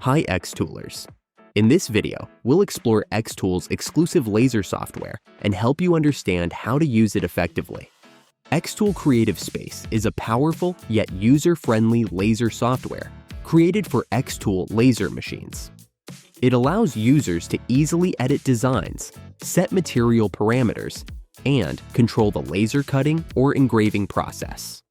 Hi xToolers. In this video, we'll explore xTool's exclusive laser software and help you understand how to use it effectively. xTool Creative Space is a powerful yet user-friendly laser software created for xTool laser machines. It allows users to easily edit designs, set material parameters, and control the laser cutting or engraving process.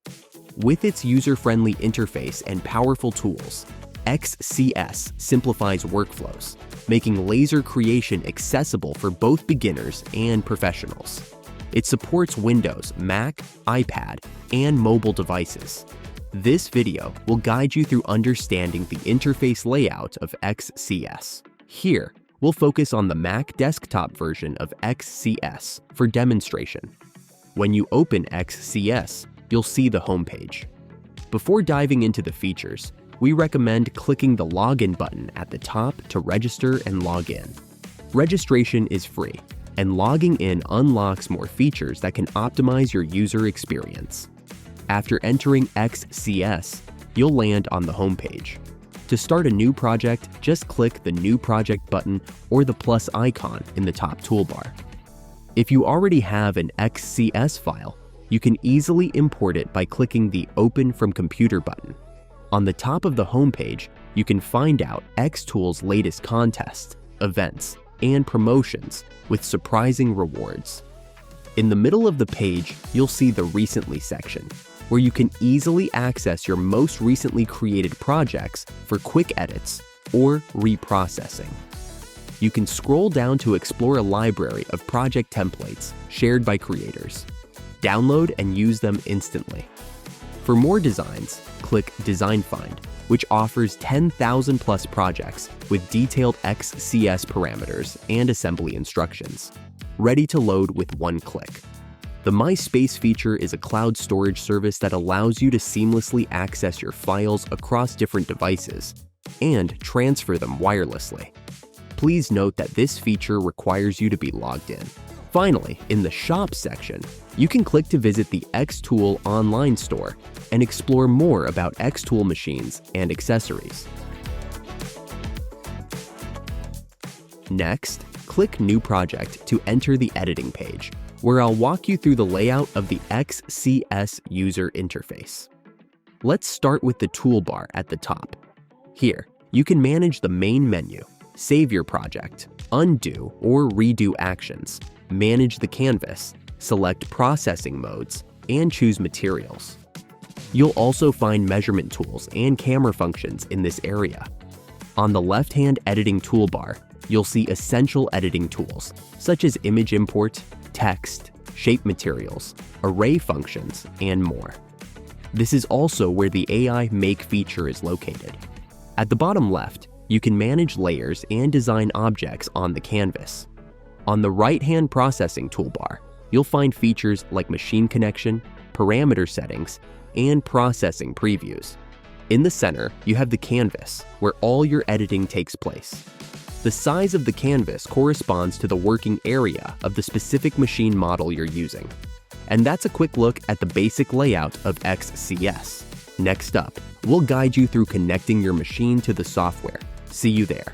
With its user-friendly interface and powerful tools, XCS simplifies workflows, making laser creation accessible for both beginners and professionals. It supports Windows, Mac, iPad, and mobile devices. This video will guide you through understanding the interface layout of XCS. Here, we'll focus on the Mac desktop version of XCS for demonstration. When you open XCS, you'll see the homepage. Before diving into the features, we recommend clicking the Login button at the top to register and log in. Registration is free, and logging in unlocks more features that can optimize your user experience. After entering XCS, you'll land on the homepage. To start a new project, just click the New Project button or the plus icon in the top toolbar. If you already have an XCS file, you can easily import it by clicking the Open from Computer button. On the top of the homepage, you can find out xTool's latest contests, events, and promotions with surprising rewards. In the middle of the page, you'll see the Recently section, where you can easily access your most recently created projects for quick edits or reprocessing. You can scroll down to explore a library of project templates shared by creators. Download and use them instantly. For more designs, click Design Find, which offers 10,000 plus projects with detailed XCS parameters and assembly instructions, ready to load with one click. The My Space feature is a cloud storage service that allows you to seamlessly access your files across different devices and transfer them wirelessly. Please note that this feature requires you to be logged in. Finally, in the Shop section, you can click to visit the xTool online store and explore more about xTool machines and accessories. Next, click New Project to enter the editing page, where I'll walk you through the layout of the XCS user interface. Let's start with the toolbar at the top. Here, you can manage the main menu, save your project, undo or redo actions, manage the canvas, select processing modes, and choose materials. You'll also find measurement tools and camera functions in this area. On the left-hand editing toolbar, you'll see essential editing tools, such as image import, text, shape materials, array functions, and more. This is also where the AI Make feature is located. At the bottom left, you can manage layers and design objects on the canvas. On the right-hand processing toolbar, you'll find features like machine connection, parameter settings, and processing previews. In the center, you have the canvas, where all your editing takes place. The size of the canvas corresponds to the working area of the specific machine model you're using. And that's a quick look at the basic layout of XCS. Next up, we'll guide you through connecting your machine to the software. See you there.